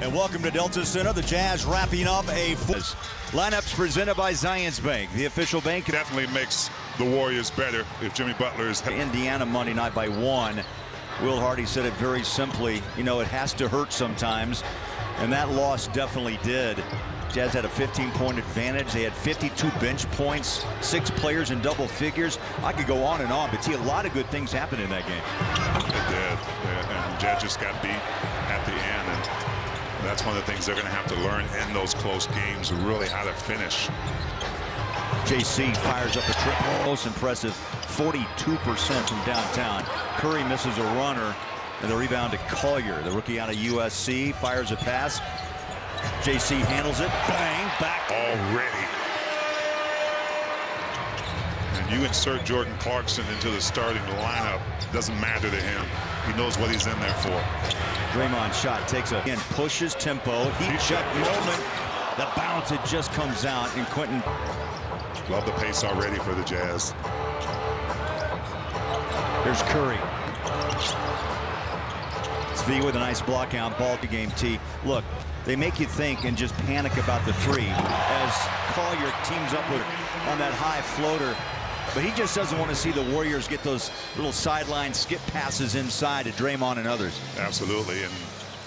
And welcome to Delta Center. The Jazz wrapping up a lineups presented by Zions Bank, the official bank. Definitely makes the Warriors better if Jimmy Butler is. Indiana Monday night by 1. Will Hardy said it very simply. You know, it has to hurt sometimes, and that loss definitely did. Jazz had a 15-point advantage. They had 52 bench points, 6 players in double figures. I could go on and on, but see, a lot of good things happened in that game. It did, and Jazz just got beat at the end, and that's one of the things they're going to have to learn in those close games, really how to finish. JC fires up a triple. Most impressive, 42% from downtown. Curry misses a runner, and the rebound to Collier, the rookie out of USC, fires a pass. JC handles it, bang, back. Already. And you insert Jordan Clarkson into the starting lineup, doesn't matter to him. He knows what he's in there for. Draymond shot takes a, again, pushes tempo, heat check moment. The bounce, it just comes out, and Quentin. Love the pace already for the Jazz. There's Curry. Svi with a nice block out, ball to game T. Look, they make you think and just panic about the three as Collier teams up with on that high floater. But he just doesn't want to see the Warriors get those little sideline skip passes inside to Draymond and others. Absolutely, and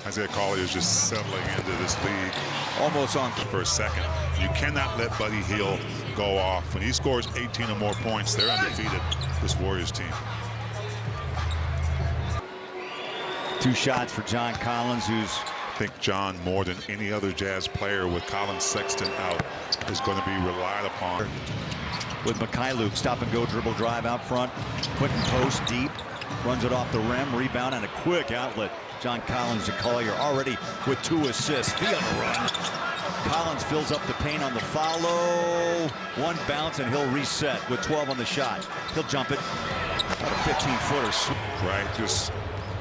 Isaiah Collier is just settling into this league. Almost on for a second. You cannot let Buddy Hield go off. When he scores 18 or more points, they're undefeated, this Warriors team. 2 shots for John Collins, who's I think John, more than any other Jazz player with Colin Sexton out, is going to be relied upon. With Mikhailuk, stop and go dribble drive out front. Quentin post deep, runs it off the rim, rebound and a quick outlet. John Collins to Collier already with 2 assists. Via the run. Collins fills up the paint on the follow. 1 bounce and he'll reset with 12 on the shot. He'll jump it. About a 15-footer. Right, just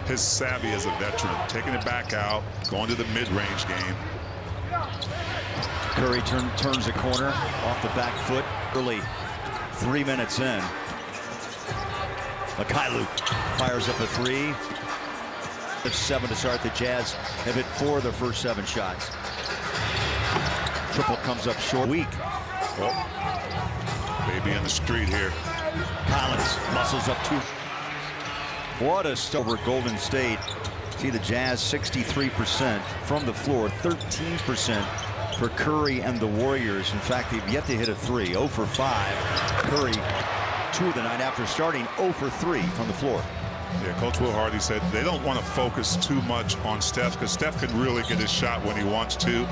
his savvy as a veteran, taking it back out, going to the mid-range game. Curry turns the corner off the back foot. Early 3 minutes in. Mikhailuk fires up a 3. It's 7 to start. The Jazz have hit 4 of their first 7 shots. Triple comes up short. Weak. Oh, baby in the street here. Collins muscles up 2. What a start over Golden State. See the Jazz 63% from the floor, 13% for Curry and the Warriors. In fact, they've yet to hit a 3. 0 for 5. Curry, 2 the night after starting, 0 for 3 from the floor. Yeah, Coach Will Hardy said they don't want to focus too much on Steph because Steph can really get his shot when he wants to.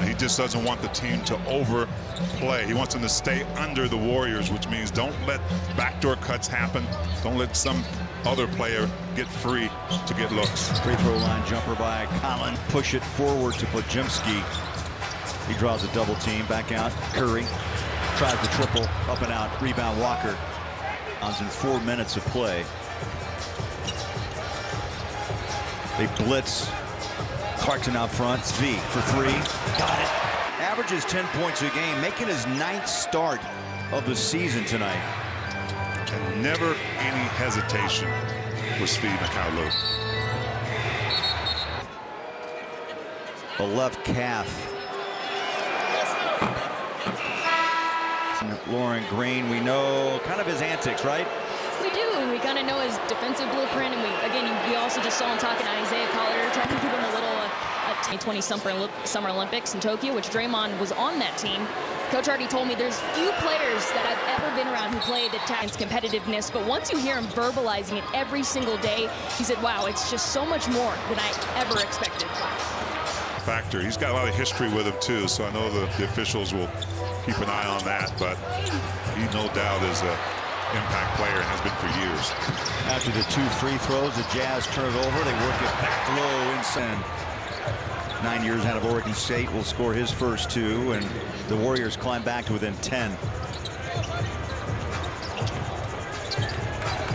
He just doesn't want the team to overplay. He wants them to stay under the Warriors, which means don't let backdoor cuts happen. Don't let some other player get free to get looks. Free throw line jumper by Collins. Push it forward to Podziemski. He draws a double team. Back out. Curry tries the triple. Up and out. Rebound Walker. In 4 minutes of play. They blitz. Clarkson out front. Svi for 3. Got it. Averages 10 points a game, making his 9th start of the season tonight. And never any hesitation with Svi Mikhailuk. The left calf. Lauren Green, we know kind of his antics, right? We do, and we kind of know his defensive blueprint, and we also just saw him talking to Isaiah Collier, trying to give him a little 2020 Summer Olympics in Tokyo, which Draymond was on that team. Coach Hardy told me there's few players that I've ever been around who played at times competitiveness, but once you hear him verbalizing it every single day, he said, wow, it's just so much more than I ever expected. Factor. He's got a lot of history with him too, so I know the officials will keep an eye on that, but he no doubt is a impact player and has been for years. After the 2 free throws, the Jazz turn it over. They work it back low inside. 9 years out of Oregon State will score his first 2, and the Warriors climb back to within 10.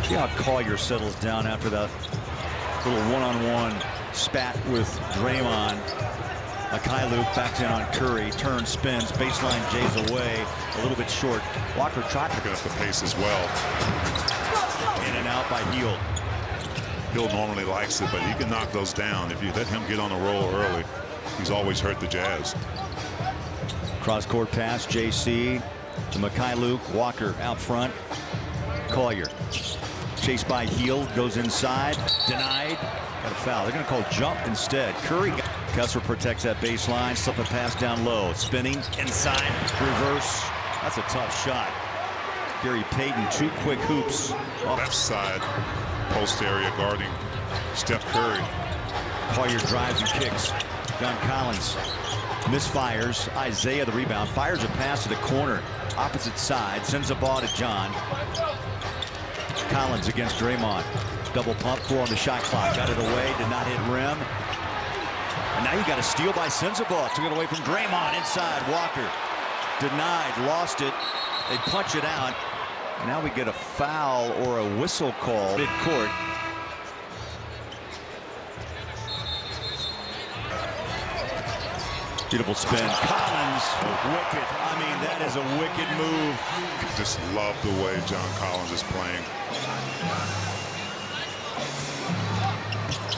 See how Collier settles down after that little one-on-one spat with Draymond. Mikhailuk backs in on Curry, turns, spins, baseline jays away, a little bit short. Walker trying picking up the pace as well. In and out by Hield. Hill normally likes it, but he can knock those down. If you let him get on a roll early, he's always hurt the Jazz. Cross-court pass, JC to Mykhailiuk. Walker out front. Collier. Chased by Hield, goes inside. Denied. Got a foul. They're going to call jump instead. Curry. Kessler protects that baseline. Slip a pass down low. Spinning. Inside. Reverse. That's a tough shot. Gary Payton, 2 quick hoops. Left side, post area guarding Steph Curry. Collier drives and kicks. John Collins misfires. Isaiah the rebound. Fires a pass to the corner. Opposite side. Sends the ball to John. Collins against Draymond. Double pump, 4 on the shot clock. Got it away, did not hit rim. And now you got a steal by Sensabaugh. Took it away from Draymond inside. Walker denied, lost it. They punch it out. Now we get a foul or a whistle call mid-court. Beautiful spin. Collins, wicked. I mean, that is a wicked move. Just love the way John Collins is playing.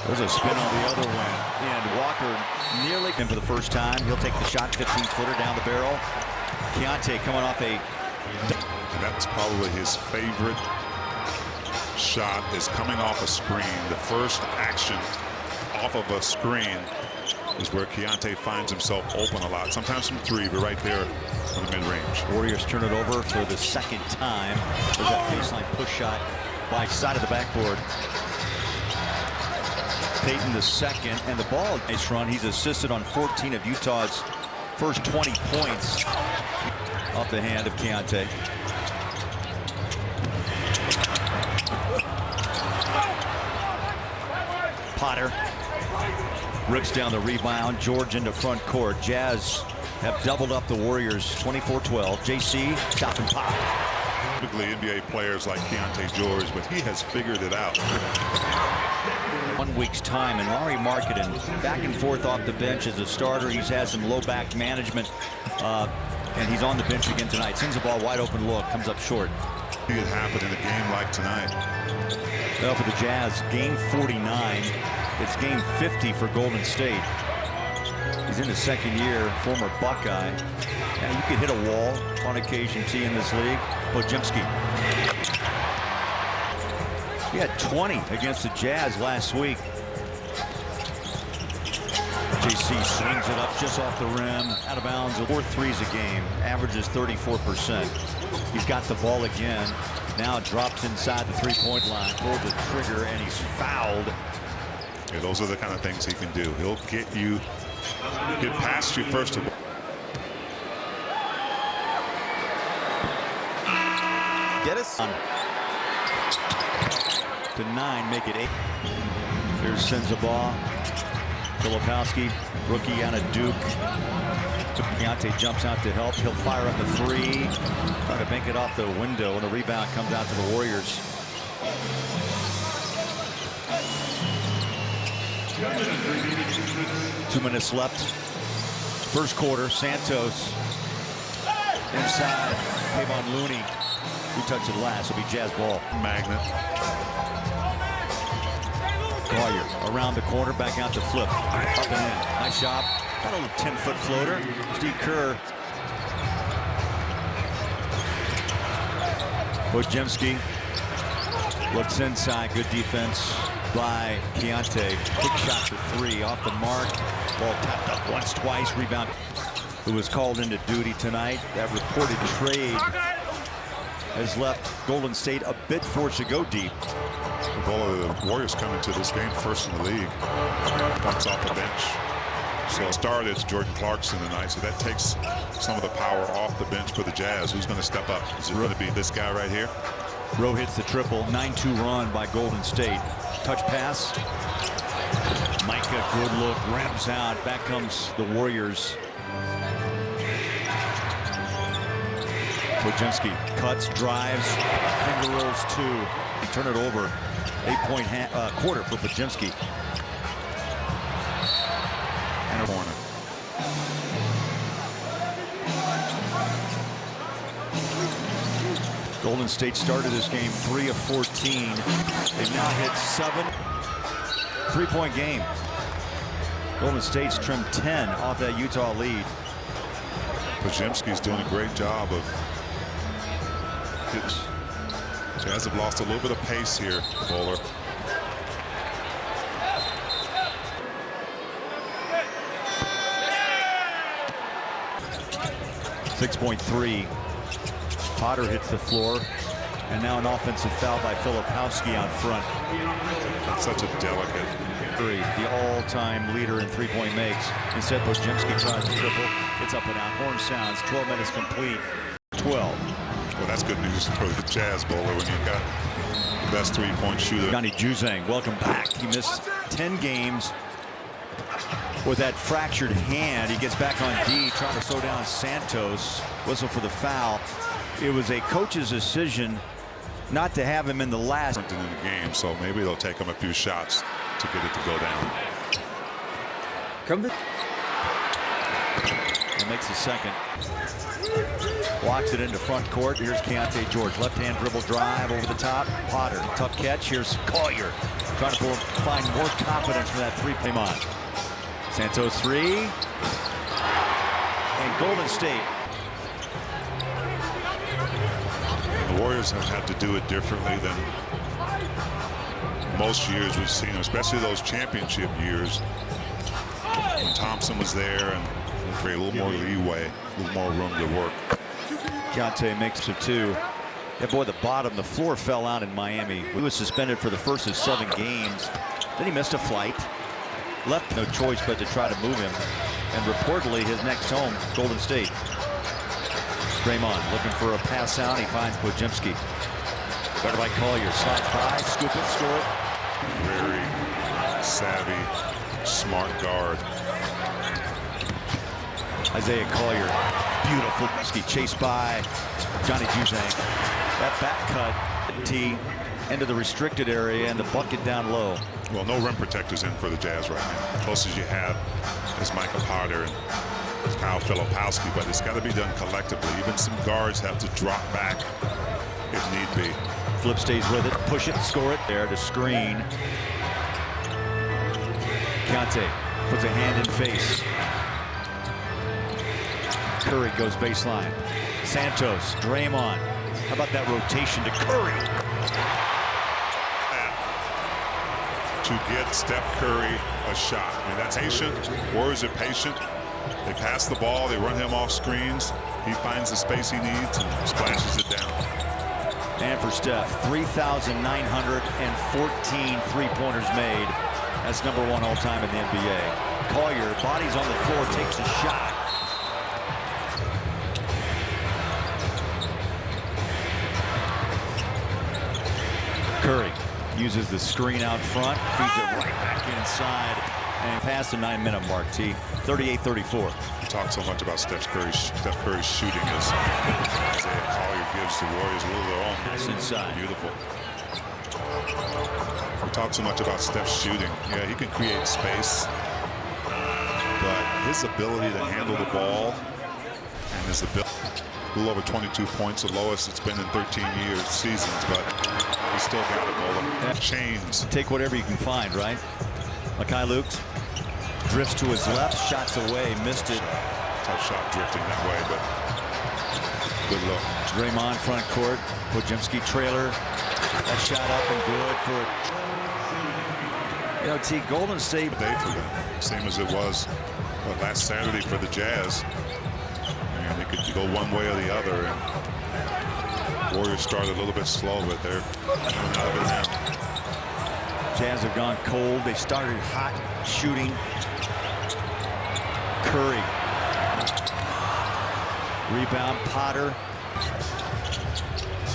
There's a spin on the other wing. And Walker nearly in for the first time. He'll take the shot, 15-footer down the barrel. Keyonte coming off a... And that's probably his favorite shot, is coming off a screen. The first action off of a screen is where Keyonte finds himself open a lot. Sometimes from 3, but right there on the mid-range. Warriors turn it over for the second time. There's that baseline push shot by side of the backboard. Payton the second, and the ball, nice run. He's assisted on 14 of Utah's first 20 points off the hand of Keyonte. Potter rips down the rebound. George into front court. Jazz have doubled up the Warriors 24-12. JC, stop and pop. Typically NBA players like Keyonte George, but he has figured it out. 1 week's time, and Lauri Markkanen back and forth off the bench as a starter. He's had some low back management, and he's on the bench again tonight. Sends the ball wide open look, comes up short. See it happen in a game like tonight. Well, for the Jazz, game 49. It's game 50 for Golden State. He's in his second year, former Buckeye. And you could hit a wall on occasion, T, in this league. Podziemski. He had 20 against the Jazz last week. JC swings it up just off the rim, out of bounds. 4 threes a game, averages 34%. He's got the ball again. Now drops inside the 3-point line, pulled the trigger, and he's fouled. Yeah, those are the kind of things he can do. He'll get past you first of all. Get us on to 9, make it 8. Here's Sensabaugh. Filipowski, rookie out of Duke. Keyonte jumps out to help. He'll fire up the 3. Trying to bank it off the window, and the rebound comes out to the Warriors. Two minutes left. First quarter. Santos inside. Kevon Looney. Who touched it last? It'll be Jazz ball. Magnet. Collier around the corner, back out to Flip. Up and in. Nice shot. Got a little 10-foot floater. Steve Kerr. Podziemski looks inside. Good defense by Keyonte. Quick shot for 3 off the mark. Ball tapped up once, twice. Rebound. Who was called into duty tonight. That reported trade has left Golden State a bit forced to go deep. The Warriors come into this game first in the league. Comes off the bench. So started Jordan Clarkson tonight, so that takes some of the power off the bench for the Jazz. Who's going to step up? Is it going to be this guy right here? Rowe hits the triple. 9-2 run by Golden State. Touch pass. Micah, good look, rams out. Back comes the Warriors. Podziemski cuts, drives, finger rolls 2. Turn it over. 8-point quarter for Podziemski. And a corner. Golden State started this game 3 of 14. They've now hit 7. 3-point game. Golden State's trimmed 10 off that Utah lead. Podziemski's doing a great job of Jazz have lost a little bit of pace here, Bowler. .3. Potter hits the floor, and now an offensive foul by Filipowski on front. That's such a delicate. The all-time leader in three-point makes. Instead, Podziemski tries to triple. It's up and out. Horn sounds. 12 minutes complete. 12. Well, that's good news for the Jazz, Bowler, when you've got the best three-point shooter. Johnny Juzang, welcome back. He missed 10 games with that fractured hand. He gets back on D, trying to slow down Santos. Whistle for the foul. It was a coach's decision not to have him in the last. In the game, so maybe they'll take him a few shots to get it to go down. He makes the second. Walks it into front court. Here's Keyonte George. Left-hand dribble drive over the top. Potter, tough catch. Here's Collier. Trying to find more confidence for that three-point on. Santos 3. And Golden State. The Warriors have had to do it differently than most years we've seen, especially those championship years when Thompson was there and create a little more leeway, a little more room to work. Keyonte makes it 2. Yeah, boy, the floor fell out in Miami. He was suspended for the first of 7 games. Then he missed a flight. Left no choice but to try to move him. And reportedly his next home, Golden State. Draymond looking for a pass out. He finds Podziemski. Guarded by Collier. Slides by, scoop it, score it. Very savvy, smart guard. Isaiah Collier, beautiful ski chased by Johnny Juzang. That back cut, T, into the restricted area and the bucket down low. Well, no rim protectors in for the Jazz right now. The closest you have is Michael Potter and Kyle Filipowski, but it's got to be done collectively. Even some guards have to drop back if need be. Flip stays with it, push it, score it. There to screen. Keyonte puts a hand in face. Curry goes baseline. Santos, Draymond. How about that rotation to Curry? To get Steph Curry a shot. I mean, that's patient. Warriors are patient. They pass the ball. They run him off screens. He finds the space he needs and splashes it down. And for Steph, 3,914 three-pointers made. That's #1 all-time in the NBA. Collier, bodies on the floor, takes a shot. Curry uses the screen out front, feeds it right back inside, and past the 9-minute mark, T. 38-34. We talk so much about Steph Curry's shooting as Isaiah Collier gives the Warriors a little of their own. Nice inside. Beautiful. We talk so much about Steph's shooting. Yeah, he can create space, but his ability to handle the ball and his ability, a little over 22 points, the lowest it's been in 13 seasons, but he's still got it, Bowler. Chains. Take whatever you can find, right? Makai Lukes drifts to his left, shots away, missed it. Tough shot drifting that way, but good look. Draymond front court, Podziemski trailer. That shot up and good for, you know, T, Golden State. Day for them, same as it was last Saturday for the Jazz. And they could go one way or the other. And Warriors started a little bit slow, but they're coming out of it now. Jazz have gone cold. They started hot shooting. Curry. Rebound, Potter.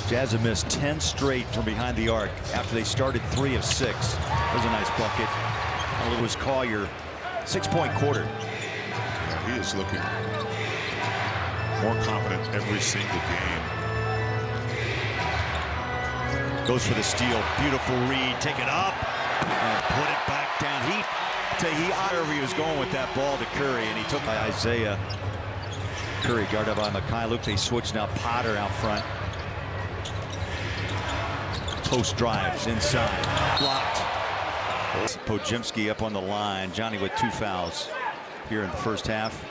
Jazz have missed 10 straight from behind the arc after they started 3 of 6. That was a nice bucket. It was Collier. 6-point quarter. Yeah, he is looking more confident every single game. Goes for the steal. Beautiful read. Take it up and put it back down. He was going with that ball to Curry, and he took by Isaiah. Curry guarded by Makai Luke. They switch now. Potter out front. Post drives inside. Blocked. Podziemski up on the line. Johnny with 2 fouls here in the first half.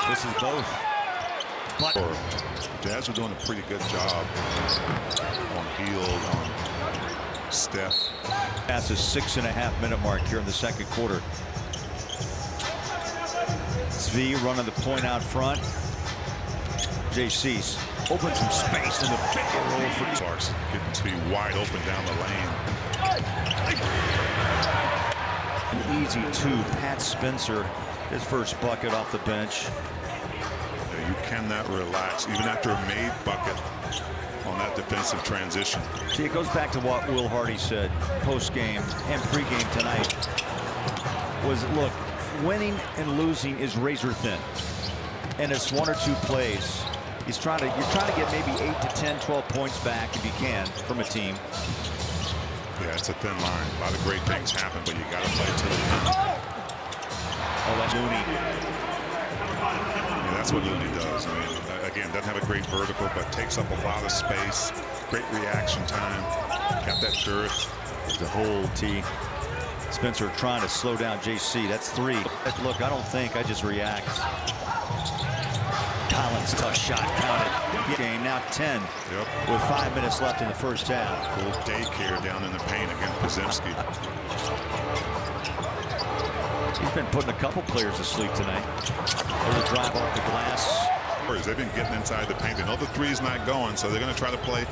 This is both. But Jazz are doing a pretty good job on Hield, on Steph. Past the 6.5-minute mark here in the second quarter. Svi running the point out front. JC's open some space in the pick and roll for Clark's getting Svi wide open down the lane. An easy 2. Pat Spencer, his first bucket off the bench. You cannot relax even after a made bucket on that defensive transition. See, it goes back to what Will Hardy said post-game and pre-game tonight. Was, look, winning and losing is razor thin, and it's 1 or 2 plays. You're trying to get maybe 8 to 10, 12 points back if you can from a team. Yeah, it's a thin line. A lot of great things happen, but you got to play to the end. Oh, that's Looney. Yeah, that's what Looney does. I mean, again, doesn't have a great vertical, but takes up a lot of space. Great reaction time. Got that girth. The whole T. Spencer trying to slow down JC. That's 3. Look, I don't think. I just react. Collins, tough shot, counted. Game now 10 with 5 minutes left in the first half. A little daycare down in the paint against Podziemski. He's been putting a couple players to sleep tonight. There's a drive off the glass. They've been getting inside the paint. They know the three's not going, so they're going to try to play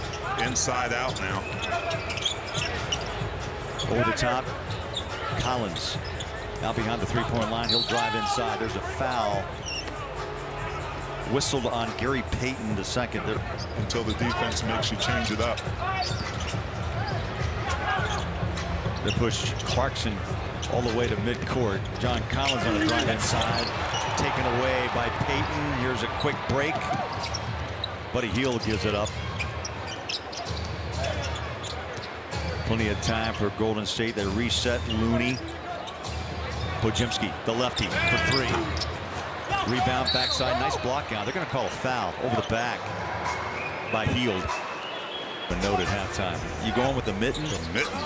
inside out now. Over the top, Collins now behind the 3-point line. He'll drive inside. There's a foul whistled on Gary Payton the second. Until the defense makes you change it up. They push Clarkson all the way to midcourt. John Collins on the drive inside, taken away by Payton. Here's a quick break. Buddy Hield gives it up. Plenty of time for Golden State. They reset. Looney. Podziemski, the lefty, for 3. Rebound backside. Nice block out. They're going to call a foul over the back by Hield. A note at halftime. You going with the mitten? The mitten.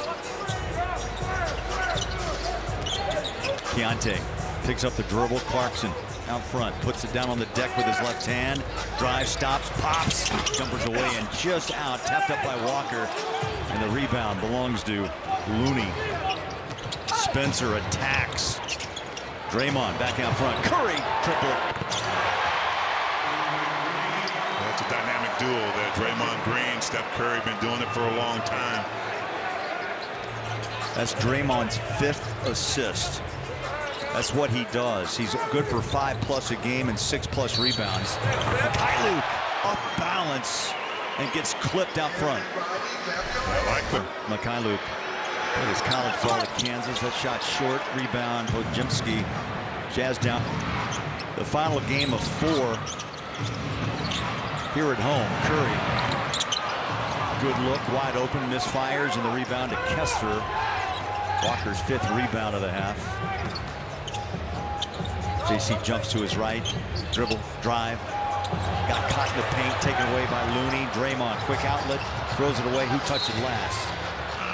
Keontae picks up the dribble. Clarkson out front, puts it down on the deck with his left hand. Drive, stops, pops, jumpers away and just out. Tapped up by Walker. And the rebound belongs to Looney. Spencer attacks. Draymond back out front. Curry, triple. That's a dynamic duo there. Draymond Green, Steph Curry, been doing it for a long time. That's Draymond's 5th assist. That's what he does. He's good for 5+ a game and 6+ rebounds. Mykhailiuk off balance and gets clipped out front. I like him. Mykhailiuk with his college ball at Kansas. That shot short. Rebound. Podziemski. Jazz down. The final game of 4 here at home. Curry. Good look. Wide open. Misfires. And the rebound to Kessler. Walker's 5th rebound of the half. JC jumps to his right. Dribble. Drive. Got caught in the paint. Taken away by Looney. Draymond. Quick outlet. Throws it away. Who touched it last?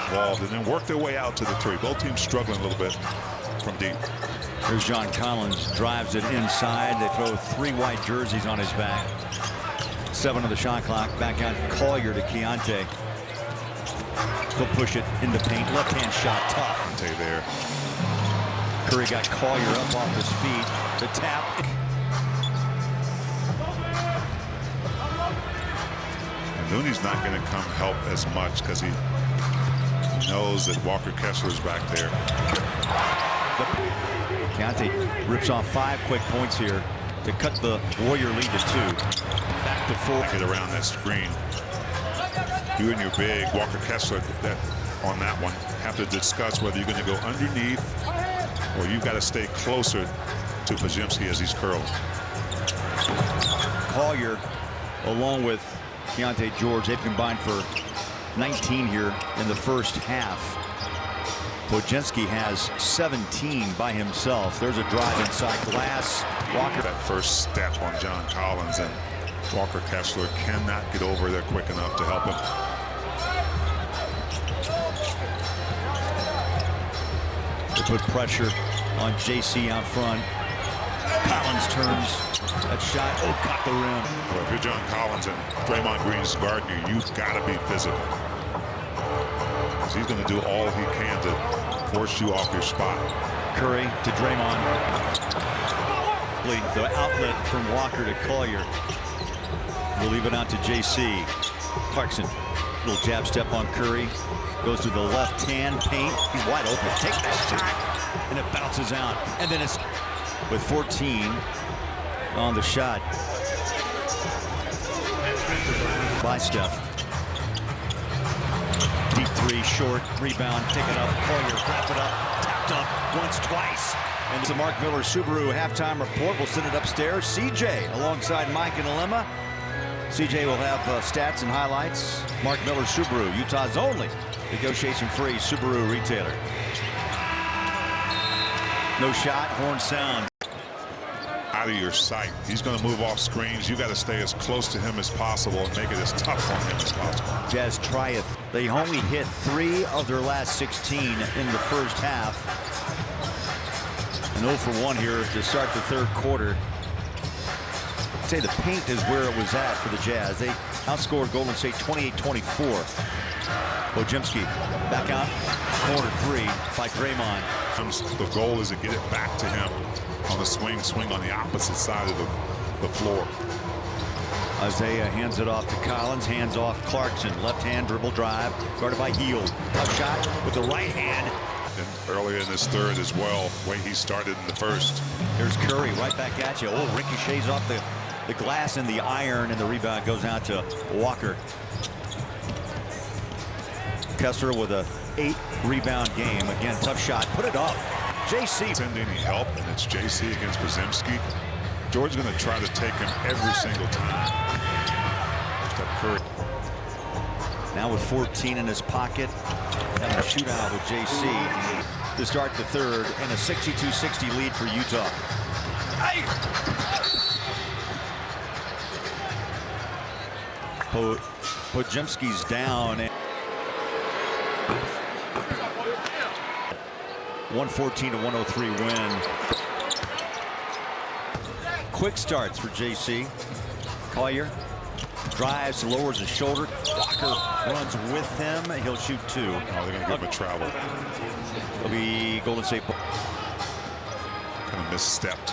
Involved and then work their way out to the 3. Both teams struggling a little bit from deep. Here's John Collins, drives it inside. They throw 3 white jerseys on his back. 7 on the shot clock. Back out Collier to Keontae. He'll push it in the paint. Left hand shot, tough. Keontae there. Curry got Collier up off his feet. The tap. And Looney's not going to come help as much because he knows that Walker Kessler's back there. Keontae rips off 5 quick points here to cut the Warrior lead to 2. Back to 4. Get around that screen. You and your big Walker Kessler on that one have to discuss whether you're going to go underneath or you've got to stay closer to Podziemski as he's curling. Collier, along with Keontae George, they've combined for 19 here in the first half. Podziemski has 17 by himself. There's a drive inside glass. Walker. That first step on John Collins, and Walker Kessler cannot get over there quick enough to help him. They put pressure on JC out front. Collins turns. That shot, caught the rim. Well, if you're John Collins and Draymond Green's guarding you, you've got to be physical. Because he's going to do all he can to force you off your spot. Curry to Draymond. The outlet from Walker to Collier. We'll leave it out to JC. Clarkson, little jab step on Curry. Goes to the left hand paint. He's wide open. Takes that shot, and it bounces out. And then it's with 14 on the shot by Steph. Deep three, short, rebound, take it up. Collier, wrap it up, tapped up once, twice. And it's a Mark Miller Subaru halftime report. We'll send it upstairs. CJ alongside Mike and Alema. CJ will have stats and highlights. Mark Miller Subaru, Utah's only negotiation-free Subaru retailer. No shot, horn sound. Out of your sight. He's going to move off screens. You got to stay as close to him as possible and make it as tough on him as possible. Jazz trieth. They only hit 3 of their last 16 in the first half. And 0 for 1 here to start the third quarter. I'd say the paint is where it was at for the Jazz. They outscored Golden State 28-24. Podziemski back out, corner 3 by Draymond. The goal is to get it back to him on the swing on the opposite side of the floor. Isaiah hands it off to Collins, hands off Clarkson. Left hand dribble drive, guarded by Hield. Tough shot with the right hand. And earlier in this third as well, the way he started in the first. Here's Curry right back at you. Ricochets off the glass and the iron, and the rebound goes out to Walker. Kessler with a 8-rebound game. Again, tough shot. Put it up. JC. Send any help, and it's JC against Podziemski. George's going to try to take him every single time. Curry. Now with 14 in his pocket. Having a shootout with JC to start the third, and a 62-60 lead for Utah. Podziemski's down. 114-103 win. Quick starts for JC. Collier drives, lowers his shoulder. Walker runs with him. He'll shoot 2. Oh, they're going to give him a travel. It'll be Golden State. Kind of misstepped.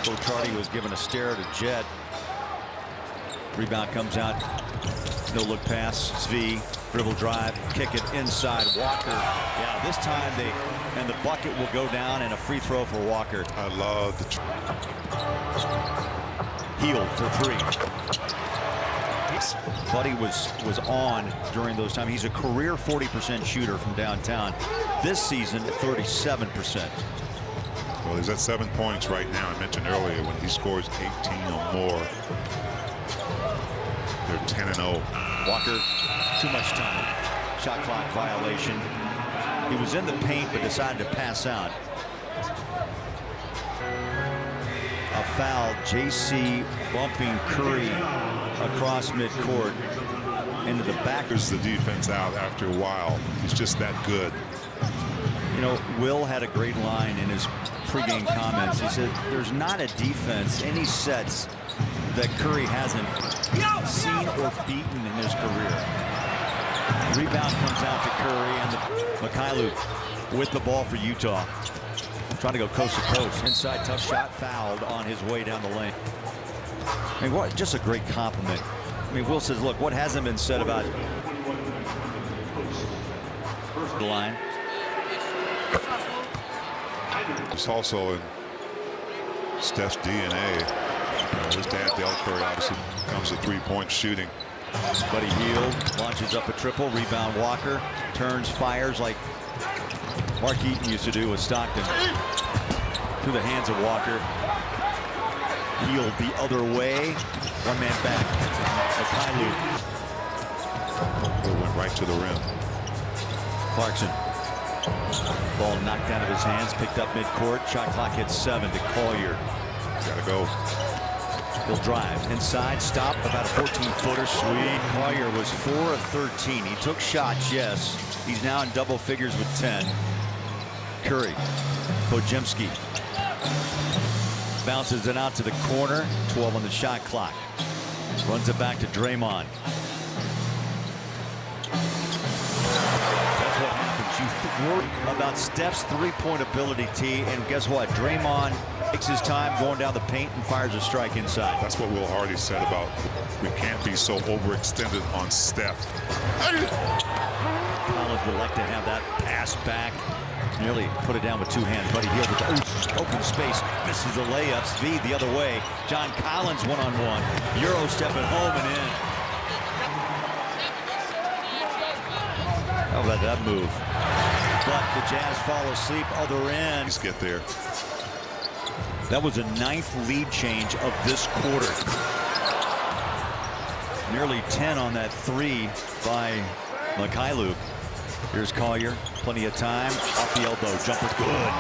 Chardy was given a stare to Jet. Rebound comes out. No look pass. Svi, dribble drive, kick it inside. Walker. Yeah, this time and the bucket will go down, and a free throw for Walker. I love the Hield for 3. Buddy was on during those times. He's a career 40% shooter from downtown. This season, 37%. Well, he's at 7 points right now. I mentioned earlier when he scores 18 or more, they're 10-0. Walker, too much time. Shot clock violation. He was in the paint but decided to pass out. A foul. JC bumping Curry across midcourt into the back. There's the defense out after a while. He's just that good. You know, Will had a great line in his pregame comments. He said there's not a defense, any sets that Curry hasn't seen or beaten in his career. Rebound comes out to Curry, and Mykhailiuk with the ball for Utah. Trying to go coast to coast. Inside, tough shot, fouled on his way down the lane. I mean, what? Just a great compliment. I mean, Will says, look, what hasn't been said about the line? It's also in Steph's DNA. His dad, Del Curry, obviously comes to 3-point shooting. Buddy Hield launches up a triple. Rebound Walker. Turns, fires like Mark Eaton used to do with Stockton. Through the hands of Walker. Hield the other way. One man back. It went right to the rim. Clarkson. Ball knocked out of his hands. Picked up midcourt. Shot clock hits 7 to Collier. Gotta go. He'll drive inside, stop, about a 14-footer. Sweet. Collier was 4 of 13. He took shots, yes. He's now in double figures with 10. Curry, Podziemski bounces it out to the corner. 12 on the shot clock. Runs it back to Draymond. That's what happens. You worry about Steph's three-point ability, T, and guess what? Draymond takes his time going down the paint and fires a strike inside. That's what Will Hardy said about we can't be so overextended on Steph. Collins would like to have that pass back. Nearly put it down with two hands. Buddy Hield with the open space. Misses the layups. V the other way. John Collins one-on-one. Euro stepping home and in. How about that move? But the Jazz fall asleep. Other end. Let's get there. That was a 9th lead change of this quarter. Nearly 10 on that 3 by Mykhailiuk. Here's Collier, plenty of time, off the elbow, jumper good.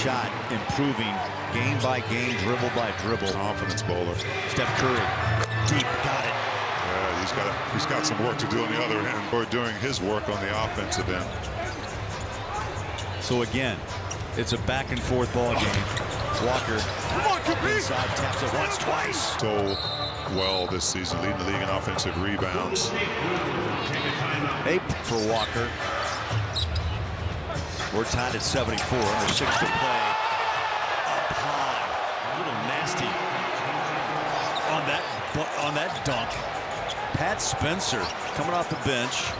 Shot improving game by game, dribble by dribble. Confidence bowler. Steph Curry, deep, got it. Yeah, he's got some work to do on the other end, or doing his work on the offensive end. So again, it's a back and forth ball game. Walker inside, taps it once, twice. So well this season, leading the league in offensive rebounds. 8 for Walker. We're tied at 74. Under 6 to play. Up high, a little nasty on that dunk. Pat Spencer coming off the bench.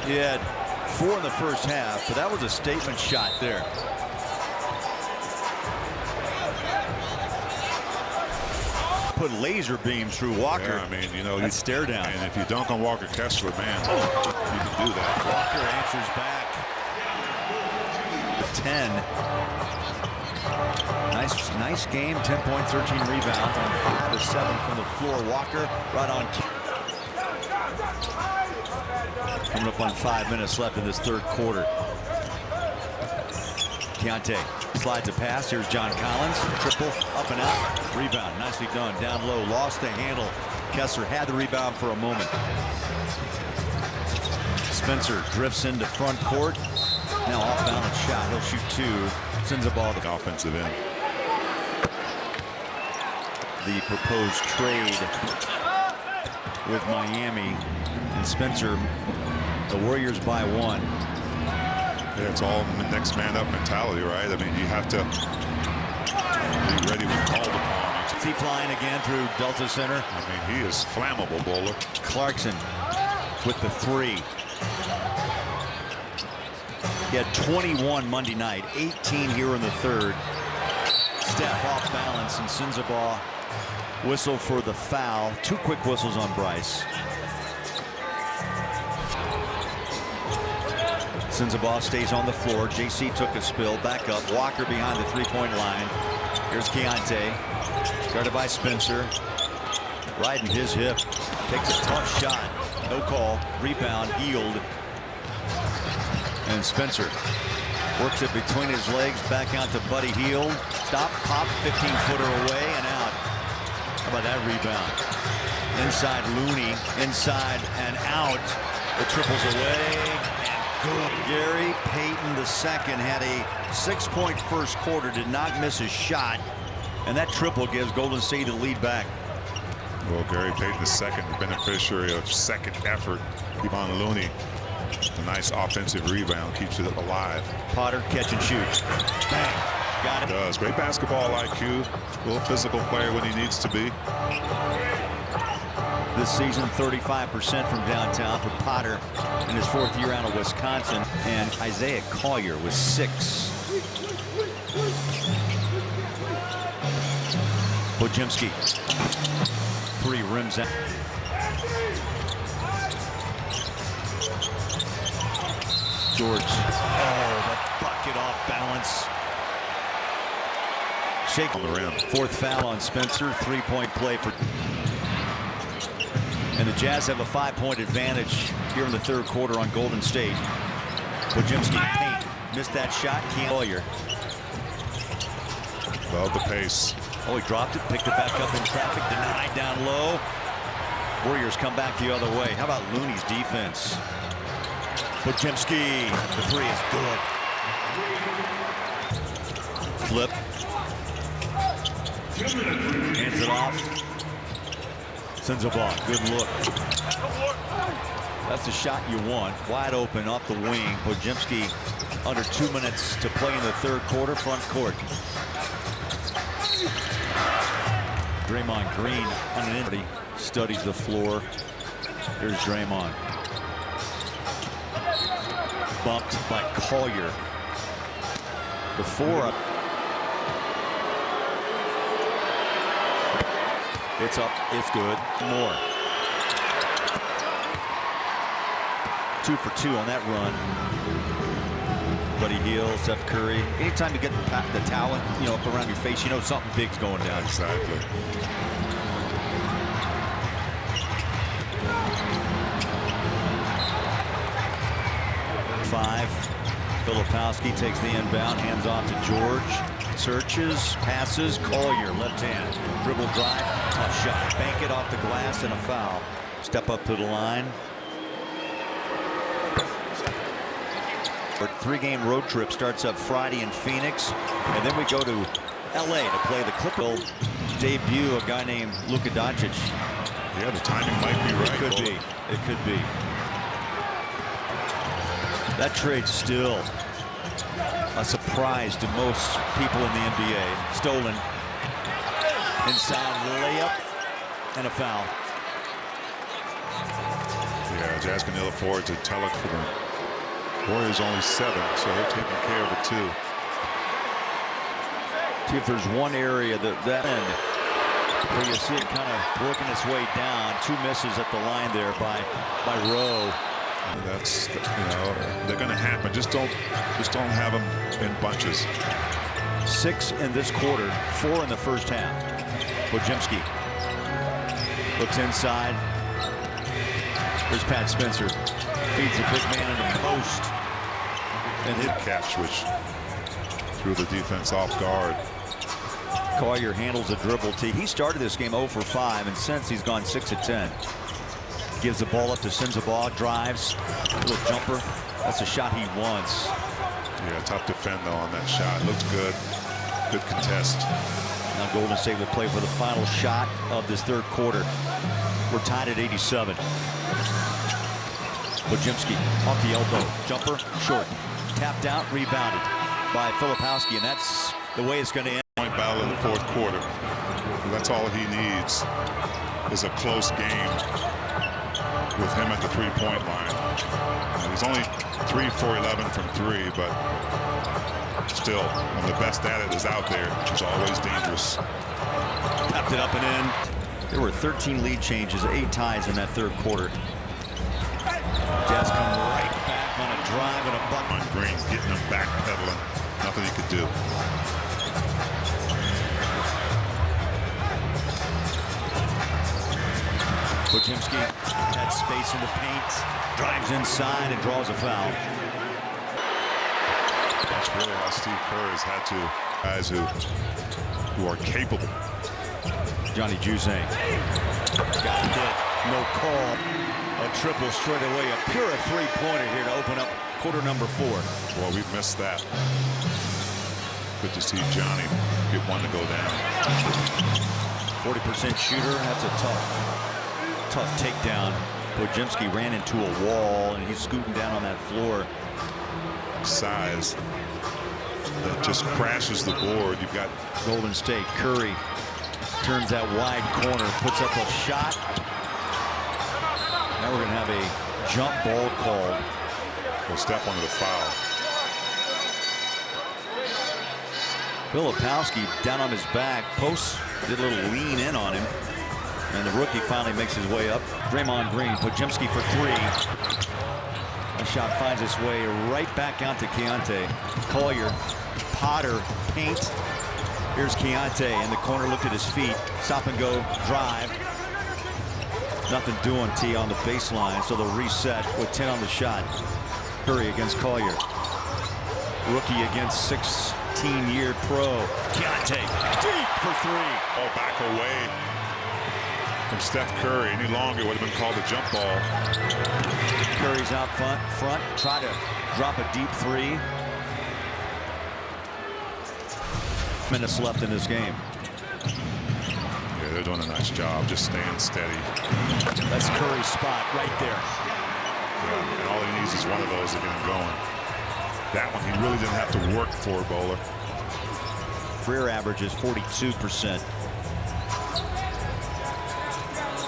He had 4 in the first half, but that was a statement shot there. Put laser beams through Walker. Yeah, I mean, you know, that stare down. And if you dunk on Walker Kessler, man, you can do that. Walker answers back. 10. Nice game. 10 points, 13 rebounds on 5 of 7 from the floor. Walker right on. Coming up on 5 minutes left in this third quarter. Keontae slides a pass. Here's John Collins. Triple, up and out. Rebound, nicely done. Down low, lost the handle. Kessler had the rebound for a moment. Spencer drifts into front court. Now off-balance shot. He'll shoot 2. Sends the ball to the offensive end. The proposed trade with Miami and Spencer. The Warriors by 1. Yeah, it's all next man up mentality, right? I mean, you have to be ready when called upon. He flying again through Delta Center. I mean, he is flammable, bowler. Clarkson with the 3. He had 21 Monday night, 18 here in the third. Steph off balance, and Sensabaugh whistle for the foul. 2 quick whistles on Bryce. Sensabaugh stays on the floor. JC took a spill, back up. Walker behind the 3-point line. Here's Keontae, guarded by Spencer. Riding his hip, takes a tough shot. No call, rebound, Hield. And Spencer works it between his legs, back out to Buddy Hield. Stop, pop, 15-footer away and out. How about that rebound? Inside Looney, inside and out. The triples away. Good. Gary Payton II had a 6-point first quarter, did not miss a shot, and that triple gives Golden State the lead back. Well, Gary Payton II, beneficiary of second effort. Kevon Looney, a nice offensive rebound, keeps it alive. Potter catch and shoot. Bang. Got it. Does. Great basketball IQ. A little physical player when he needs to be. This season, 35% from downtown for Potter in his 4th year out of Wisconsin. And Isaiah Collier was 6. Podziemski. 3 rims out. George. Oh, the bucket off balance. Shake on the rim. 4th foul on Spencer. 3-point play for. And the Jazz have a 5-point advantage here in the third quarter on Golden State. Podziemski paint. Missed that shot. Collier. Love the pace. Oh, he dropped it, picked it back up in traffic, denied down low. Warriors come back the other way. How about Looney's defense? Podziemski, the three is good. Flip. Hands it off. Sends a ball. Good look. That's the shot you want. Wide open off the wing. Podziemski under 2 minutes to play in the third quarter, front court. Draymond Green on an injury. Studies the floor. Here's Draymond. Bumped by Collier. The four up. It's up. It's good. More. 2 for 2 on that run. Buddy Hield, Steph Curry. Anytime you get the talent, up around your face, you know something big's going down. Exactly. Five. Filipowski takes the inbound, hands off to George. Searches, passes, Collier, left hand. Dribble drive, tough shot. Bank it off the glass and a foul. Step up to the line. Our 3-game road trip starts up Friday in Phoenix, and then we go to LA to play the Clippers. Debut a guy named Luka Doncic. Yeah, the timing might be right. It could be. It could be. That trade's still a surprise to most people in the NBA. Stolen. Inside layup and a foul. Yeah, Jazz can ill afford to tell it for them. Warriors only 7, so they're taking care of it too. See if there's one area that end where you see it kind of working its way down. 2 misses at the line there by Rowe. That's, they're going to happen. Just don't have them in bunches. 6 in this quarter, 4 in the first half. Podziemski looks inside. There's Pat Spencer. Feeds a big man in the post. And hit catch, which threw the defense off guard. Collier handles a dribble tee. He started this game 0 for 5, and since he's gone 6 of 10. Gives the ball up to Sensabaugh, drives, little jumper. That's a shot he wants. Yeah, tough defend though on that shot. Looks good. Good contest. Now Golden State will play for the final shot of this third quarter. We're tied at 87. Podziemski off the elbow. Jumper, short. Tapped out, rebounded by Filipowski, and that's the way it's going to end. Point battle in the fourth quarter. That's all he needs is a close game with him at the three-point line. He's only 3 for 11 from 3, but still, when the best at it is out there, it's always dangerous. Tapped it up and in. There were 13 lead changes, 8 ties in that third quarter. Jazz come right back on a drive and a bucket. On Green, getting him backpedaling. Nothing he could do. Podziemski had space in the paint, drives inside and draws a foul. That's really how Steve Kerr has had to, guys who are capable. Johnny Juzang got hit, no call. A triple straight away, a pure 3-pointer here to open up quarter number 4. Well, we've missed that. Good to see Johnny get one to go down. 40% shooter, that's a tough takedown. Podziemski ran into a wall and he's scooting down on that floor. Size that just crashes the board. You've got Golden State. Curry turns that wide corner, puts up a shot. Now we're going to have a jump ball called. Well, Steph wanted a foul. Filipowski down on his back. Post did a little lean in on him. And the rookie finally makes his way up. Draymond Green, Podziemski for 3. A shot finds its way right back out to Keontae. Collier, Potter, paint. Here's Keontae in the corner, looked at his feet. Stop and go, drive. Nothing doing, T on the baseline, so they'll reset with 10 on the shot. Curry against Collier. Rookie against 6 19-year pro. Keontae deep for three. Oh, back away from Steph Curry. Any longer would have been called a jump ball. Curry's out front, try to drop a deep three. Minutes left in this game. Yeah, they're doing a nice job just staying steady. That's Curry's spot right there. Yeah, and all he needs is one of those to get him going. That one he really didn't have to work for, Bowler. Career average is 42%.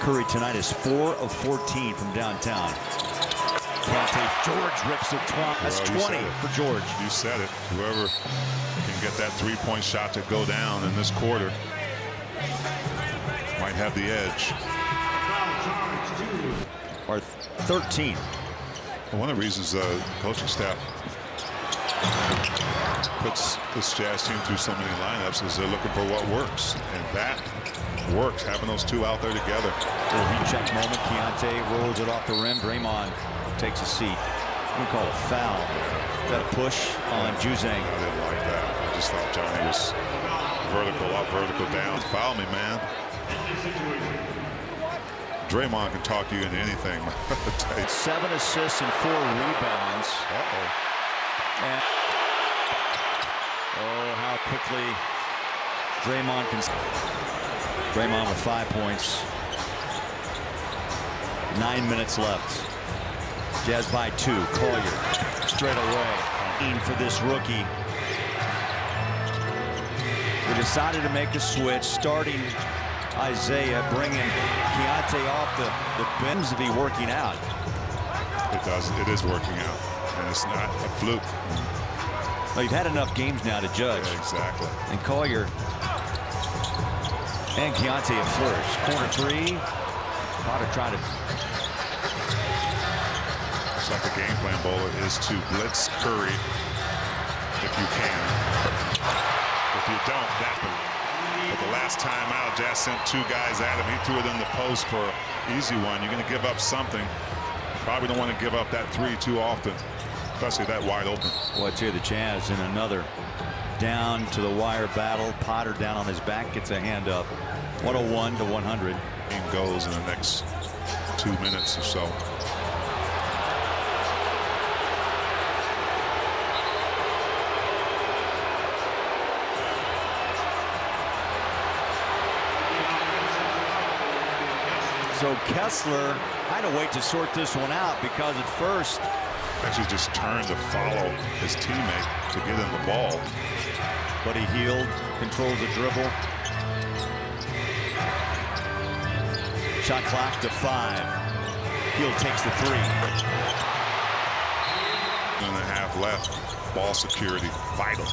Curry tonight is 4 of 14 from downtown. Keontae George rips it. That's 20 for George. You said it. Whoever can get that three-point shot to go down in this quarter might have the edge. Or 13. Well, one of the reasons the coaching staff puts this Jazz team through so many lineups is they're looking for what works, and that works, having those two out there together. Little heat check moment. Keontae rolls it off the rim. Draymond takes a seat. We call it a foul. Is that a push on Juzang? I didn't like that. I just thought Johnny was vertical up, vertical down. Foul me, man. Draymond can talk you into anything. 7 assists and 4 rebounds. And oh, how quickly Draymond can. Draymond with 5 points. 9 minutes left. Jazz by 2. Collier straight away. For this rookie. We decided to make a switch, starting Isaiah, bringing Keontae off the bench to be working out. It does. It is working out, and it's not a fluke. Well, you've had enough games now to judge. Yeah, exactly. And Collier and Keontae have flourished. Corner three. Potter trying to. It's like the game plan, Bowler, is to blitz Curry if you can. If you don't, that one. But the last time out, Jazz sent 2 guys at him. He threw it in the post for an easy one. You're going to give up something. Probably don't want to give up that 3 too often, especially that wide open. Well, I tell you, the Jazz in another down to the wire battle. Potter down on his back, gets a hand up. 101 to 100. Game goes in the next 2 minutes or so. So Kessler had to wait to sort this one out, because at first Actually just turned to follow his teammate to get him the ball. Buddy Hield controls the dribble. Shot clock to 5. Hield takes the 3. 1.5 left. Ball security, vital.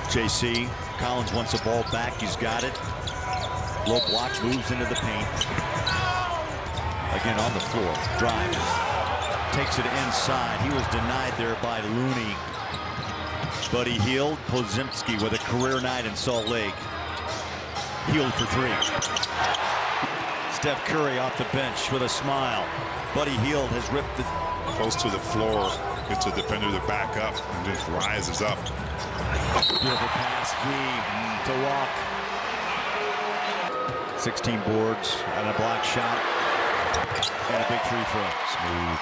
JC Collins wants the ball back. He's got it. Low block, moves into the paint. Again on the floor. Drives. Takes it inside. He was denied there by Looney. Buddy Hield. Podziemski with a career night in Salt Lake. Hield for 3. Steph Curry off the bench with a smile. Buddy Hield has ripped it. Close to the floor. Gets a defender to back up and just rises up. Beautiful pass. V to walk. 16 boards and a block shot and a big free throw. Smooth.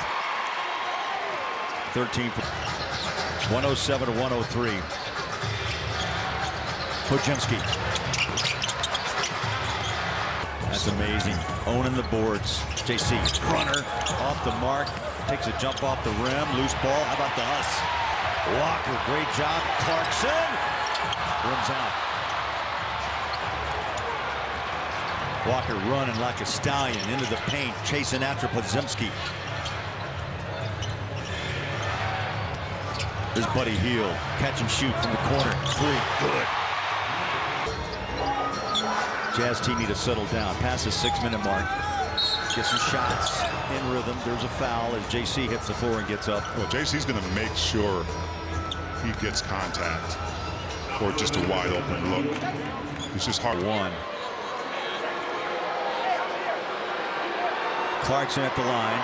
13 for 107 to 103. Podziemski. That's amazing. Owning the boards. JC runner off the mark. Takes a jump off the rim. Loose ball. How about the Huss? Walker, great job. Clarkson rims out. Walker running like a stallion into the paint, chasing after Podziemski. There's Buddy Hield. Catch and shoot from the corner. 3. Good. Jazz team need to settle down. Past the 6-minute mark. Get some shots in rhythm. There's a foul as JC hits the floor and gets up. Well, JC's going to make sure he gets contact or just a wide open look. It's just hard. 1. Clarkson at the line.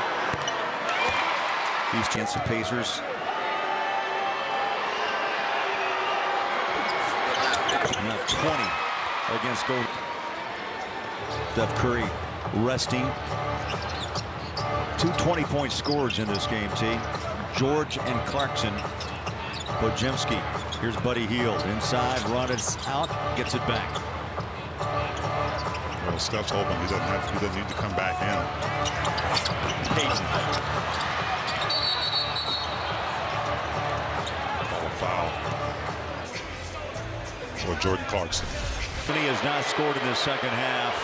These chance the Pacers. Now 20 against Gold. Steph Curry resting. 2 20-point scorers in this game, T. George and Clarkson. Podziemski. Here's Buddy Hield. Inside, run it out, gets it back. Well, Steph's hoping he doesn't need to come back in. Payton. Call a foul for Jordan Clarkson. He has not scored in the second half.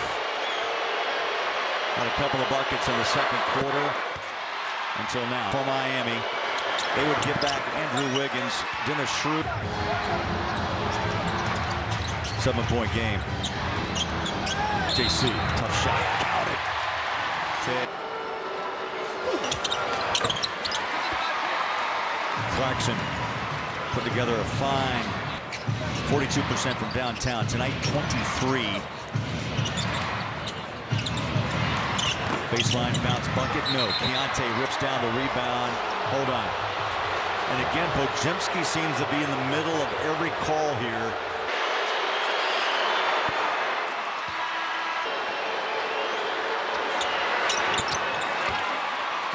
Had a couple of buckets in the second quarter until now. For Miami, they would get back Andrew Wiggins, Dennis Schroeder. 7-point game. JC, tough shot. Count it. Clarkson put together a fine 42% from downtown. Tonight, 23. Baseline bounce bucket. No. Keontae rips down the rebound. Hold on. And again, Podziemski seems to be in the middle of every call here.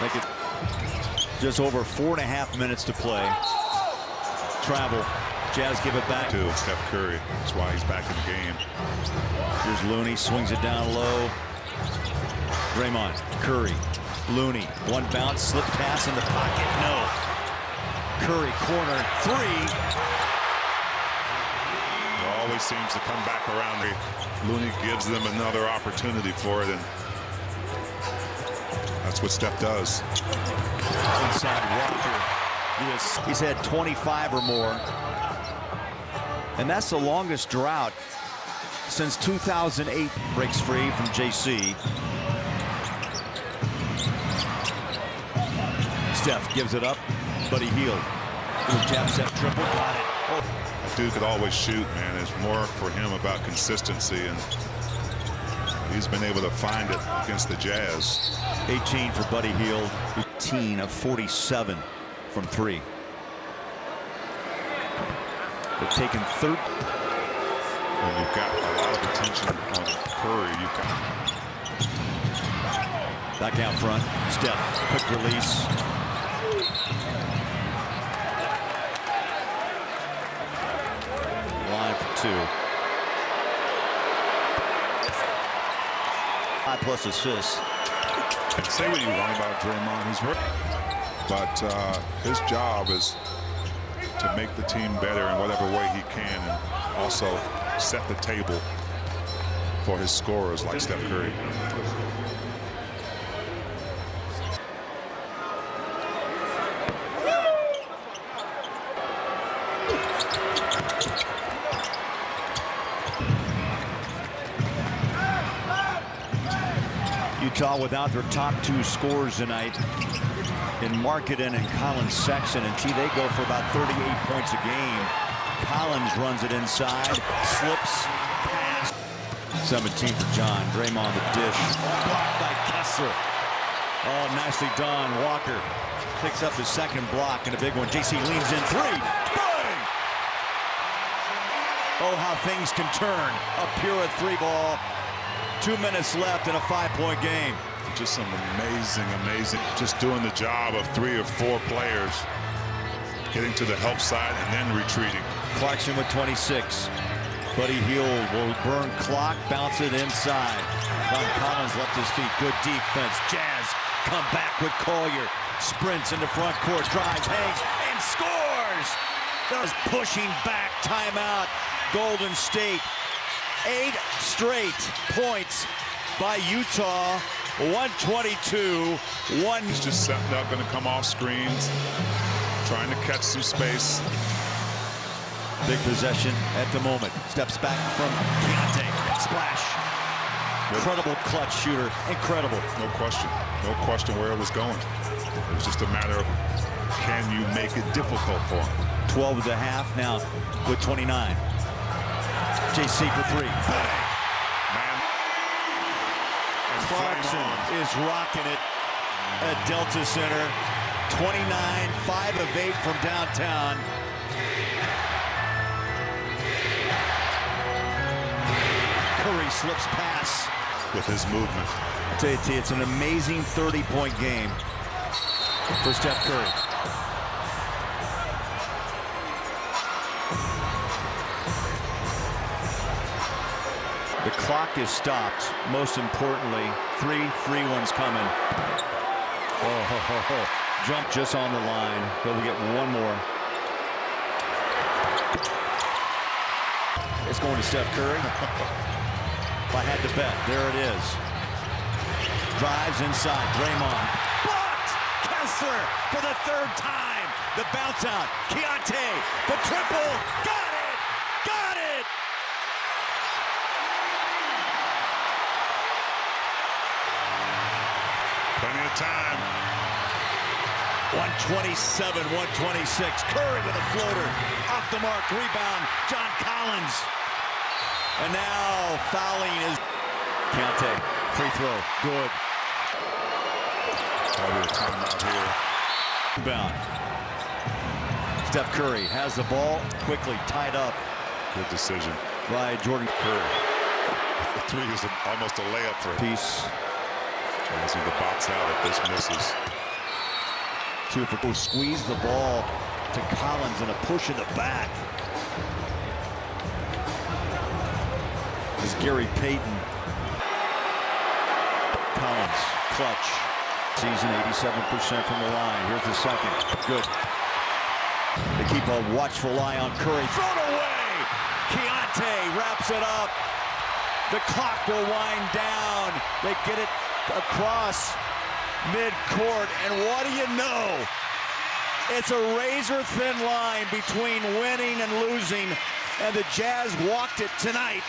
Like it, just over 4.5 minutes to play. Travel. Jazz give it back to Steph Curry. That's why he's back in the game. Here's Looney, swings it down low. Draymond, Curry, Looney, one bounce, slip pass in the pocket, no. Curry, corner, three. It always seems to come back around. Looney gives them another opportunity for it, and that's what Steph does. Inside Walker. He's had 25 or more. And that's the longest drought since 2008. Breaks free from JC. Steph gives it up. Buddy Hield. Little jab step triple. Got it. Oh. That dude could always shoot, man. It's more for him about consistency, and he's been able to find it against the Jazz. 18 for Buddy Hield. 18 of 47 from three. They've taken third. When you've got a lot of attention on Curry, you've got. Back out front. Steph, quick release. Line for two. 5+ assists. Say what you want about Draymond, he's working, but his job is to make the team better in whatever way he can, and also set the table for his scorers like Steph Curry. Utah without their top 2 scorers tonight in Markkanen and Colin Sexton, and they go for about 38 points a game. Collins runs it inside, slips, pass. 17 for John. Draymond the dish. Blocked by Kessler. Oh, nicely done. Walker picks up his second block and a big one. JC leans in, 3. Bang! Oh, how things can turn. A pure 3 ball. 2 minutes left in a 5-point game. Just some amazing, just doing the job of 3 or 4 players, getting to the help side and then retreating. Clarkson with 26. Buddy Hield will burn clock, bounce it inside. Don Collins left his feet. Good defense. Jazz come back with Collier. Sprints into front court, drives, hangs, and scores! Does pushing back, timeout. Golden State. 8 straight points by Utah. 122-1. He's just setting up, going to come off screens, trying to catch some space. Big possession at the moment. Steps back from Keontae. Splash. Incredible clutch shooter. Incredible. No question. No question where it was going. It was just a matter of, can you make it difficult for him? 12 and a half now with 29. JC for 3. Bang! Clarkson is rocking it at Delta Center. 29, 5 of 8 from downtown. slips pass. With his movement. I tell you, T, it's an amazing 30-point game for Steph Curry. The clock is stopped. Most importantly, 3 free ones coming. Oh, ho, ho, ho. Jump just on the line. He'll get one more. It's going to Steph Curry. If I had to bet, there it is. Drives inside, Draymond. Blocked! Kessler for the 3rd time. The bounce out. Keontae, the triple. Got it! Got it! Plenty of time. 127, 126. Curry with a floater. Off the mark, rebound. John Collins. And now fouling is Keontae. Free throw. Good. Probably a timeout here. Rebound. Steph Curry has the ball. Quickly tied up Good decision. by Jordan Curry. The 3 is almost a layup for him. Piece. Trying to see the box out if this misses. 2 for squeeze the ball to Collins and a push in the back. This is Gary Payton. Collins, clutch. Season 87% from the line. Here's the second. Good. They keep a watchful eye on Curry. Thrown away! Keontae wraps it up. The clock will wind down. They get it across mid-court, and what do you know? It's a razor-thin line between winning and losing, and the Jazz walked it tonight